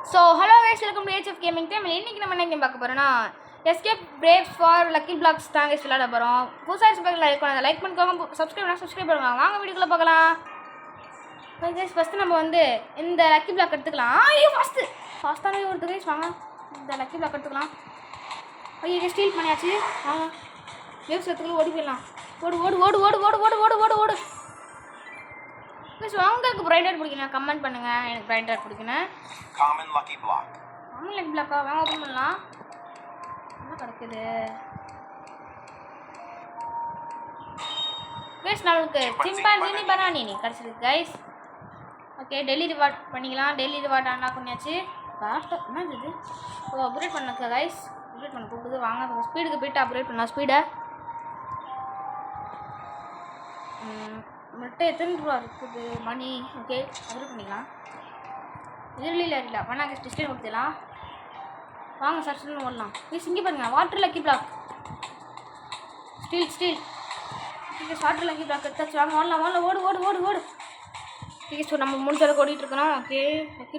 So hello guys, welcome to HF gaming time. இன்றைக்கி நம்ம என்ன கேம் பார்க்க போகிறோன்னா escape braves for lucky blocks தான் கைஸ் விளையாட போகிறோம். புதுசாக லைக் பண்ணுங்க, லைக் பண்ணிக்கோங்க, சப்ஸ்கிரைப் பண்ணுவாங்க. வாங்க வீடியோக்குள்ளே பார்க்கலாம். கைஸ் ஃபஸ்ட்டு நம்ம வந்து இந்த லக்கி பிளாக் எடுத்துக்கலாம். ஐயோ ஃபாஸ்ட்டான ஒரு கைஸ், வாங்க இந்த லக்கி பிளாக் எடுத்துக்கலாம். ஐயோ ஸ்டீல் பண்ணியாச்சு. வாங்க வேவ்ஸ் எடுத்துக்கலாம், ஓடி போயிடலாம். ஓடு ஓடு ஓடு ஓடு ஓடு ஓடு ஓடு ஓடு ஓடு கைஸ். உங்களுக்கு பிரைட் டாட் பிடிக்கணும், கமெண்ட் பண்ணுங்கள். எனக்கு பிரைட் டாட் பிடிக்கணும். Common lucky block. Common lucky பிளாக்கா? வாங்க ஓப்பன் பண்ணலாம். என்ன கிடைக்குது கைஸ்? நம்மளுக்கு சிம்பான்சினி பனானி கிடச்சிருக்கு கைஸ். ஓகே, டெய்லி ரிவார்ட் பண்ணிக்கலாம். டெய்லி ரிவார்ட் ஆனா பண்ணியாச்சு. லாஸ்ட்டாக என்ன இது? ஓ, அப்கிரேட் பண்ணக்க கைஸ். அப்கிரேட் பண்ண கூப்பிடுது. வாங்க ஸ்பீடுக்கு போய்ட்டு அப்கிரேட் பண்ணலாம் ஸ்பீடை. நம்மள்கிட்ட எத்தனை ரூபா இருக்குது மணி? ஓகே, அப்கிரேட் பண்ணிக்கலாம். இல்லை வேணா டிஸ்டன்ஸ் கொடுத்துடலாம். வாங்க சர்ச்சுன்னு ஓடலாம். ப்ளீஸ் இங்கே பாருங்கள், water lucky block. Steel water lucky block எடுத்தாச்சு. வாங்க ஓடலாம் ஓடு ஓடு ஓடு ஓடு. ஓகே, ஸோ நம்ம மூணு பேருக்கு ஓடிட்டு இருக்கிறோம். ஓகே, லக்கி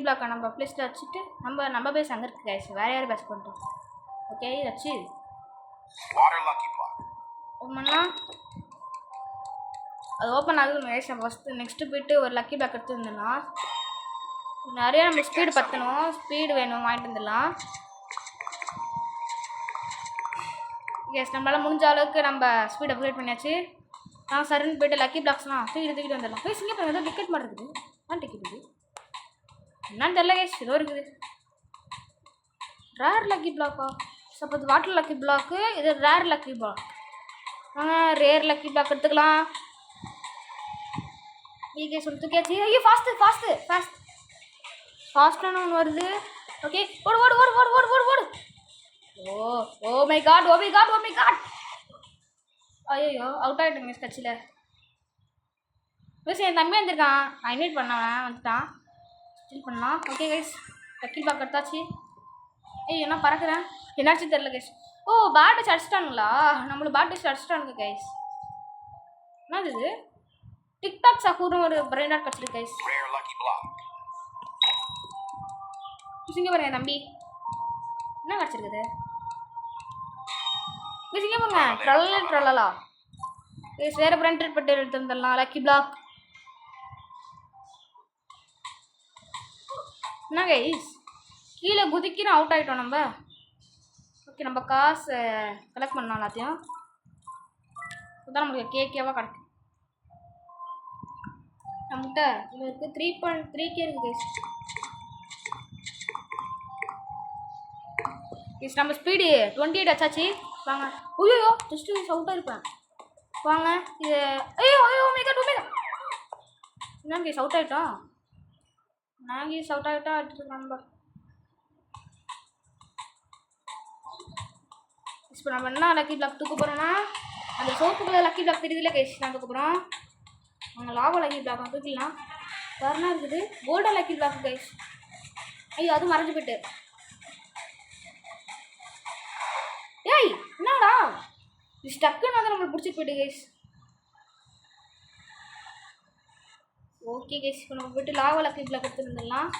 பிளாக்கை நம்ம ப்ளேஸில் வச்சுட்டு நம்ம பேஸ் அங்கே இருக்குது கைஸ். வேறு யாரும் பேச பண்ணிட்டோம். ஓகே, வச்சு ஓப்பன் பண்ணலாம். அது ஓப்பன் ஆகுது கைஸ். நம்ம ஃபஸ்ட்டு நெக்ஸ்ட்டு போய்ட்டு ஒரு லக்கி பிளாக் எடுத்து வந்துடலாம். நிறையா நம்ம ஸ்பீடு பற்றணும், ஸ்பீடு வேணும், வாங்கிட்டு வந்துடலாம். எஸ், நம்மளால் முடிஞ்ச அளவுக்கு நம்ம ஸ்பீட் அப்கிரேட் பண்ணியாச்சு. நான் சரின்னு போய்ட்டு லக்கி பிளாக்ஸ்லாம் தூக்கிட்டு வந்துடலாம். போய் சிங்க பாருங்க, ஏதோ டிக்கெட் மாதிரி இருக்குது. டிக்கெட் இது என்னன்னு தெரியல கைஸ், ஏதோ இருக்குது. ரேர் லக்கி பிளாக்கா? சப்போஸ் வாட்டர் லக்கி பிளாக்கு, இது ரேர் லக்கி பிளாக். நாங்கள் ரேர் லக்கி பிளாக் எடுத்துக்கலாம். ஈகே சொல்லிட்டுக்கேச்சு. ஐயோ ஃபாஸ்ட்டான ஒன்று வருது. ஓகே, ஓடு ஓடு ஓடு ஓடு ஓடு ஓடு ஓடு. Oh my god. ஐயோ அவுட் ஆகிட்டேன் மிஸ் கட்சியில். மிஸ் என் தம்பி வந்திருக்கான், நான் இன்வைட் பண்ணவன் வந்துட்டான். ஸ்டில் பண்ணலாம். ஓகே கைஸ், லக்கி பிளாக் எடுத்தாச்சு. ஏய் என்ன பறக்கிறேன், என்னாச்சு தெரில கைஸ். ஓ, பேட் வச்சு அடிச்சிட்டானுங்களா? நம்மளுக்கு பேட் வச்சு அடிச்சிட்டானுங்க கைஸ். என்னது இது? டிக்டாக் சகூரும் ஒரு பிரைன் டாட் கிடச்சிருக்கு கைஸ். சிங்க பாருங்க தம்பி, என்ன கிடச்சிருக்குது? சிங்க பாருங்க, ட்ரலலா கைஸ். வேறு பிராண்டட் பட்டு எடுத்து வந்துடலாம். லக்கி பிளாக் என்ன கைஸ்? கீழே குதிக்கிறோம், அவுட் ஆகிட்டோம் நம்ம. ஓகே, நம்ம காசு கலெக்ட் பண்ணலாம் எல்லாத்தையும். இதுதான் நம்மளுக்கு கேவாக கிடைக்கும். நம்மகிட்ட இவருக்கு 3.3K இருக்குது கைஸ். கைஸ் நம்ம ஸ்பீடு 28 ஆச்சாச்சு. வாங்க. ஐயோ ஜஸ்ட்டு அவுட்டாக இருப்பேன். வாங்க இது. ஐயோ என்னங்க கைஸ், அவுட் ஆகிட்டோம். நாங்கள் அவுட் ஆகிட்டா எடுத்துருக்கோம் நம்ம. இப்போ நம்ம என்ன லக்கி பிளாக் தூக்க போகிறோன்னா, அந்த சோப்புக்குள்ள லக்கி பிளாக் தெரியுதுல கைஸ், நான் தூக்க போகிறோம். அவங்க லாபா லக்கி பிளாக் தூக்கிடலாம். வேறுனா இருக்குது கோல்டன் லக்கி பிளாக் கைஸ். ஐயோ அது மறைஞ்சு போயிட்டு. ஏய் என்னடா இது ஸ்டக்குன்னு வந்து நம்மளுக்கு பிடிச்சி போயிட்டு கைஸ். ஓகே கைஸ், இப்போ நம்ம போய்ட்டு லாவா லக்கி பிளாக் எடுத்து வந்துடலாம்.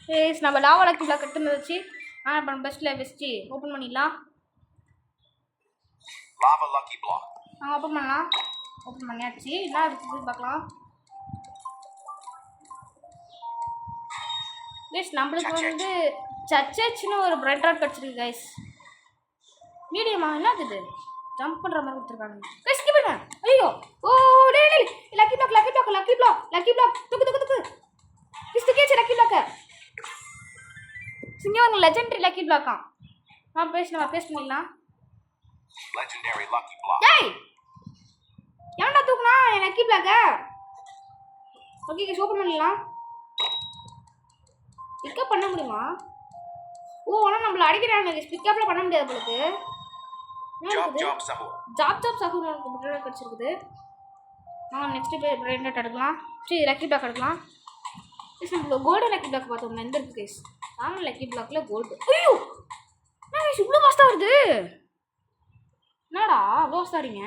கைஸ் நம்ம லாவா லக்கி பிளாக் எடுத்துன்னு வச்சு இப்போ நம்ம பெஸ்ட்டில் வச்சு ஓப்பன் பண்ணிடலாம். ஓப்பன் பண்ணலாம். ஓப்பன் பண்ணியாச்சு. என்ன இருக்குது பார்க்கலாம். கைஸ் நம்மளுக்கு வந்து சச்சேச்சுன்னு ஒரு பிரெட் ராட் கிடச்சிருக்கு கைஸ். மீடியமா என்னது இது? ஜம்ப் பண்ணுற மாதிரி கொடுத்துருக்காங்க கைஸ். இங்கே பாருங்க. ஐயோ ஓ டேய் லக்கி பிளாக் தூக்கு கிஸ்துக்கேச்சு லக்கி பிளாக்கை. சிங்க ஒரு லெஜெண்டரி லக்கி பிளாக்கா? நம்ம பேஸ்ட் பண்ணிடலாம். டேய் எவன்டா தூக்குனா என் லக்கி பிளாக்கை? ஓகே கைஸ், ஓப்பன் பண்ணிடலாம். பிக்கப் பண்ண முடியுமா? ஓ, ஆனால் நம்மள அடிக்கிறாங்க கைஸ். பிக்கப்ல பண்ண முடியாது உங்களுக்கு. ஜாப் சகூர் நமக்கு கிடச்சிருக்குது. நெக்ஸ்ட் பிரெயின் டாட் எடுக்கலாம். சரி லக்கி பிளாக் எடுக்கலாம். கைஸ் நம்ம கோல்டன் லக்கி பிளாக் பார்த்தோம். எந்த இருக்குது கைஸ்? காமன் லக்கி பிளாக்ல கோல்டு. ஐயோ என்ன கைஸ் இவ்வளோ ஃபாஸ்ட்டாக வருது? என்னடா என்னடா அவ்வளோ சாரிங்க.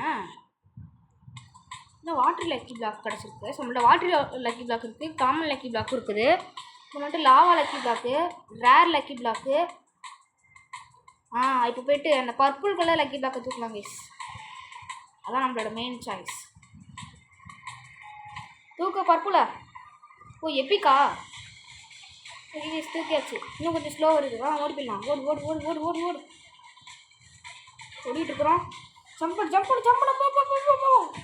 இந்த வாட்டர் லக்கி பிளாக் கிடச்சிருக்கு. ஸோ நம்மள்ட்ட வாட்டர் லக்கி பிளாக் இருக்குது, காமன் லக்கி பிளாக்கும் இருக்குது. இப்போ மட்டும் lava lucky block, rare lucky block. இப்போ போயிட்டு அந்த பர்பிள் கலர் லக்கி பிளாக்கை தூக்கலாம் கைஸ். அதான் நம்மளோட மெயின் சாய்ஸ். தூக்க பர்பிளா? ஓ எப்பிக்கா? தூக்கியாச்சு. இன்னும் கொஞ்சம் ஸ்லோ வருது. ஓடி போயிடலாம். ஓடு ஓடு ஓடு ஓடு ஓடு ஓடு ஓடிட்டு இருக்கிறோம்.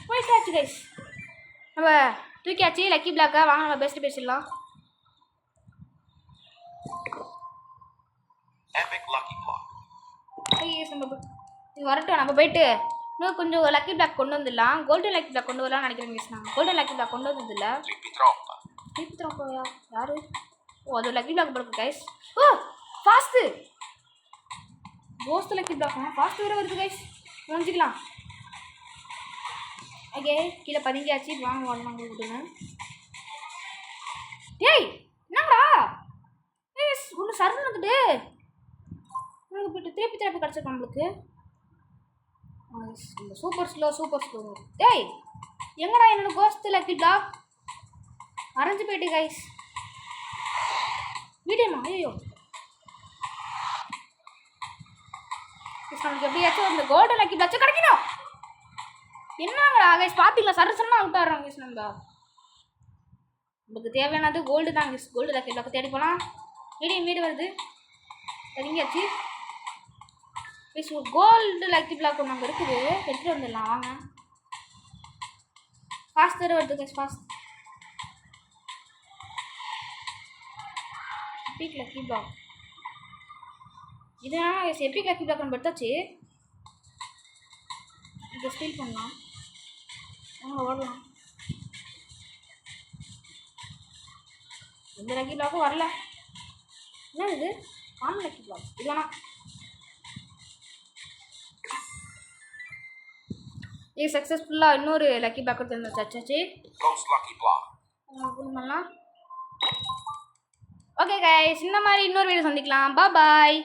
போயிட்டாச்சு கைஸ். நம்ம தூக்கியாச்சு லக்கி பிளாக்கை. வாங்க நம்ம பெஸ்ட்டு பேசிடலாம். Epic lucky block. நம்ம இது வரட்டும். நம்ம போயிட்டு இன்னும் கொஞ்சம் லக்கி பிளாக் கொண்டு வந்துடலாம். கோல்டன் லக்கி பிளாக் கொண்டு வரலாம்னு நினைக்கிறேன் கைஸ். நான் கோல்டன் லக்கி பிளாக் கொண்டு வந்ததில்ல. திருப்பி தரோப்பா யாரு? ஓ அது லக்கி பிளாக் போடுறது கைஸ். ஓ fast ghost lucky block. Fast வேறு வருது கைஸ். முடிஞ்சிக்கலாம். ஓகே கீழே பதுங்கியாச்சு. வாங்க வாங்க விட்டுங்க. ஏய் என்னங்கடா ஒன்று சருன்னு வந்துட்டு உங்களுக்கு போய்ட்டு திருப்பி கிடச்சிருக்கோம் நம்மளுக்கு. Super slow. டேய் எங்கடா என்னோட கோஸ்ட் லக்கி பிளாக்? அரைஞ்சு போயிட்டு கைஸ். வீடியோமா? ஐயோ நமக்கு எப்படியாச்சும் அந்த கோல்டன் லக்கி பிளாக் கிடைக்கணும். என்னங்கடா கைஸ் பார்த்தீங்களா? சரசரனா அவுட் ஆடுறாங்க கைஸ். நமக்கு தேவையானது கோல்டு தான் கைஸ். கோல்டு லக்கி பிளாக் தேடி போகலாம். வீடு வருது. சரிங்காச்சு கைஸ். கோல்டு லக்கி பிளாக் ஒன்று அங்கே இருக்குது. எடுத்துகிட்டு வந்துடலாம் வாங்க. ஃபாஸ்ட் வேறு வருது guys. Fast epic lucky block. இதனால் எபிக் லக்கி பிளாக் நம்ம எடுத்தாச்சு. இதை ஸ்டீல் பண்ணலாம். ஓடலாம். எந்த லக்கி பிளாக்கும் வரல. என்ன இது? Common lucky block. இது வேணாம். இது சக்ஸஸ்ஃபுல்லாக இன்னொரு லக்கி பிளாக் எடுத்து வச்சாச்சு. பண்ணலாம். ஓகே கைஸ் இந்த மாதிரி இன்னொரு வீடியோ சந்திக்கலாம். பாய்.